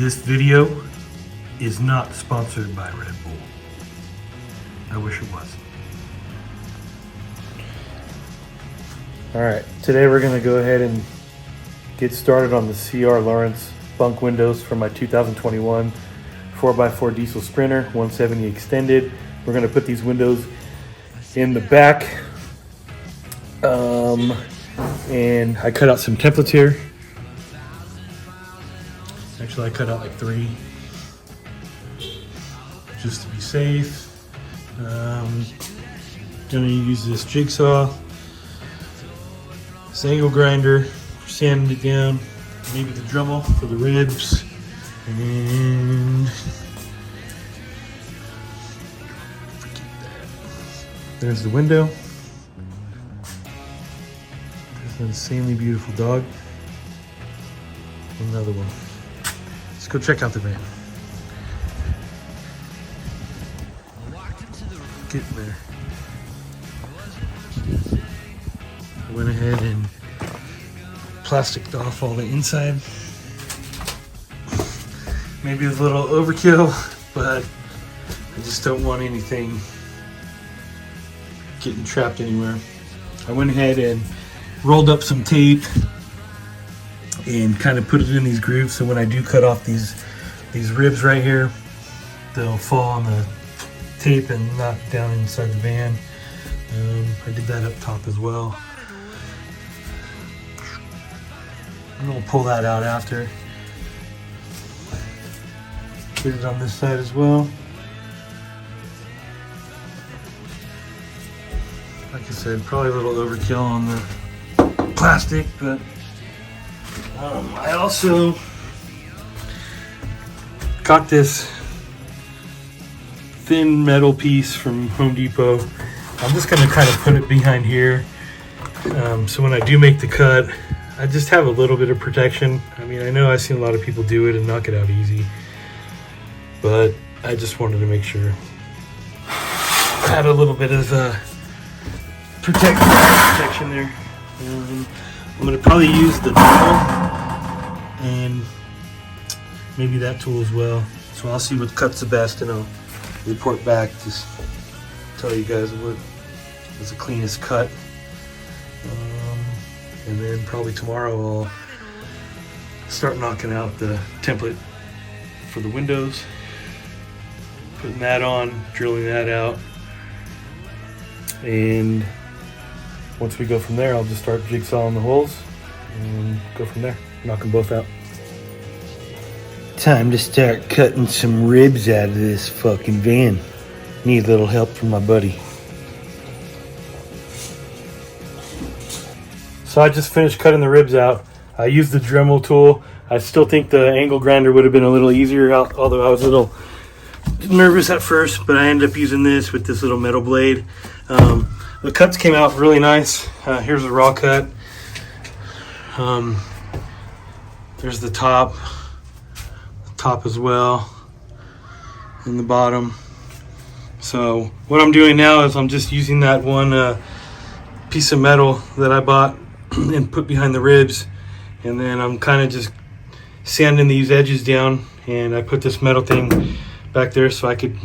This video is not sponsored by Red Bull. I wish it was. Alright, today we're going to go ahead and get started on the CR Laurence bunk windows for my 2021 4x4 diesel Sprinter 170 extended. We're going to put these windows in the back. And I cut out some templates here. Actually, I cut out like 3 just to be safe. Gonna use this jigsaw, this angle grinder for sanding it down, maybe the Dremel for the ribs, and there's the window. There's an insanely beautiful dog. Another one. Let's go check out the van. Getting there. I went ahead and plasticed off all the inside. Maybe it's a little overkill, but I just don't want anything getting trapped anywhere. I went ahead and rolled up some tape and kind of put it in these grooves, so when I do cut off these ribs right here, they'll fall on the tape and not down inside the van. I did that up top as well. I'm gonna pull that out after. Get it on this side as well. Like I said, probably a little overkill on the plastic, but I also got this thin metal piece from Home Depot. I'm just gonna kind of put it behind here, so when I do make the cut, I just have a little bit of protection. I mean, I know I've seen a lot of people do it and knock it out easy, but I just wanted to make sure I had a little bit of protection there. I'm gonna probably use the tool and maybe that tool as well. So I'll see what cuts the best and I'll report back, just tell you guys what was the cleanest cut. And then probably tomorrow I'll start knocking out the template for the windows, putting that on, drilling that out, and once we go from there, I'll just start jigsawing the holes and go from there, knock them both out. Time to start cutting some ribs out of this fucking van. Need a little help from my buddy. So I just finished cutting the ribs out. I used the Dremel tool. I still think the angle grinder would have been a little easier, although I was a little nervous at first, but I ended up using this with this little metal blade. The cuts came out really nice. Here's a raw cut. There's the top as well, and the bottom. So what I'm doing now is I'm just using that one piece of metal that I bought and put behind the ribs, and then I'm kind of just sanding these edges down, and I put this metal thing back there so I could,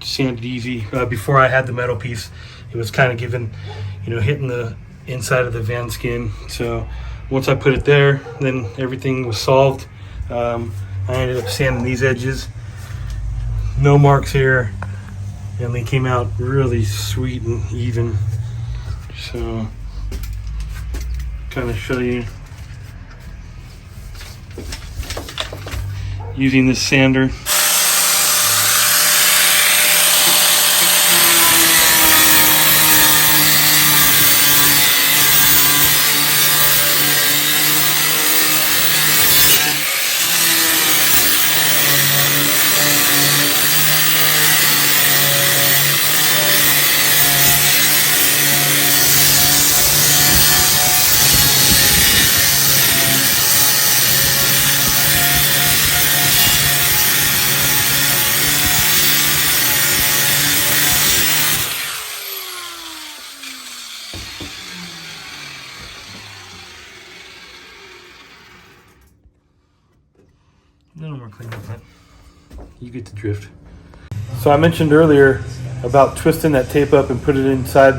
sand it easy. Before I had the metal piece, it was kind of hitting the inside of the van skin. So once I put it there, then everything was solved. I ended up sanding these edges, no marks here, and they came out really sweet and even. So kind of show you using this sander. little more clean with it. You get the drift. So I mentioned earlier about twisting that tape up and put it inside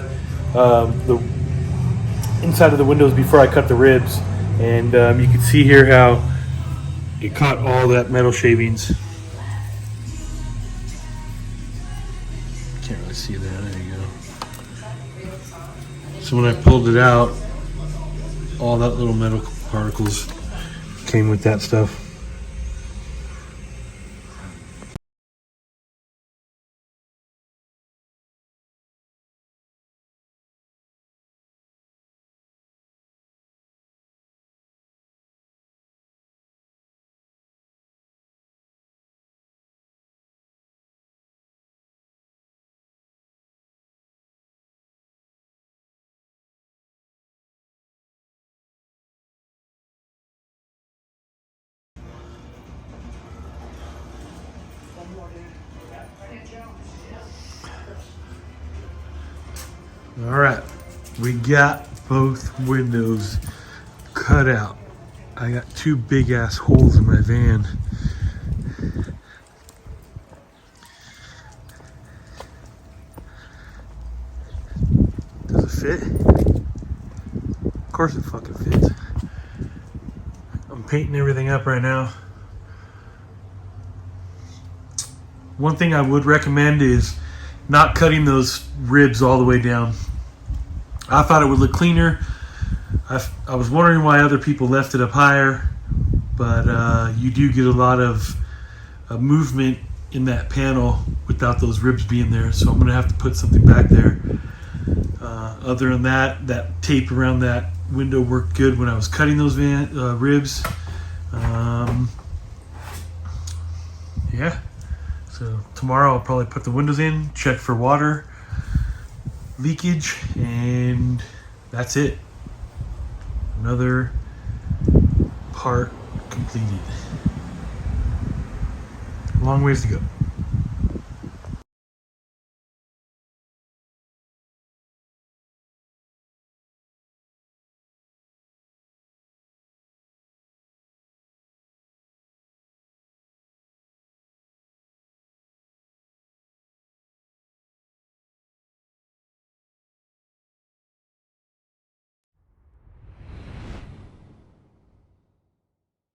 the inside of the windows before I cut the ribs, and you can see here how it caught all that metal shavings. Can't really see that. There you go. So when I pulled it out, all that little metal particles came with that stuff. All right, we got both windows cut out. I got two big ass holes in my van. Does it fit? Of course it fucking fits. I'm painting everything up right now. One thing I would recommend is not cutting those ribs all the way down. I thought it would look cleaner. I was wondering why other people left it up higher, but you do get a lot of movement in that panel without those ribs being there, so I'm gonna have to put something back there. Other than that, that tape around that window worked good when I was cutting those ribs. Yeah, so tomorrow I'll probably put the windows in, check for water leakage, and that's it. Another part completed. Long ways to go.